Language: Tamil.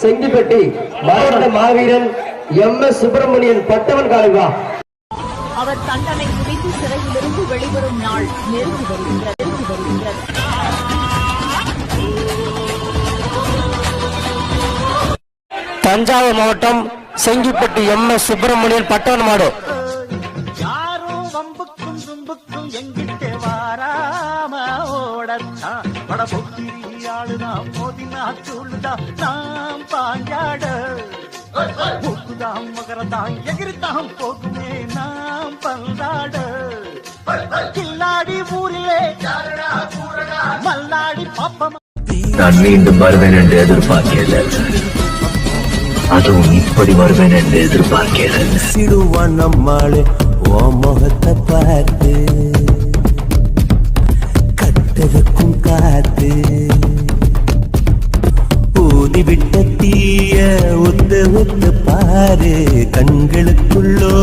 செங்கிப்பட்டி மரண மாவீரன் MS சுப்பிரமணியன் பட்டவன் காலைவா. அவர் தண்டனை முடித்து சிறையிலிருந்து வெளிவரும் நாள் நெருங்கி வருகின்றது. தஞ்சாவூர் மாவட்டம் செங்கிப்பட்டி MS சுப்பிரமணியன் பட்டவன் மாடு. யாரும் வம்புக்கும் தும்புக்கும் எங்கிட்டே வாராம ஓடத்தான் வடபொக்கிரியாளுதான் மோதினா சூழுதான் நாம் பாஞ்சாட மூக்குதான் மகரதான் எகிரித்தான் போகுமே நாம் பந்தாட கில்லாடி ஊரிலே மல்லாடி பாப்பம். நான் மீண்டும் வருவேன் என்று எதிர்பார்க்கல, அதுவும் இப்படி வருவேன் என்று எதிர்பார்க்கல. சிடுவான் நம்மாளே ஓ முகத்தை பார்த்து கட்டதற்கும் காத்து ஊதிவிட்ட தீய ஒத்து ஒத்து பாரு கண்களுக்குள்ளோ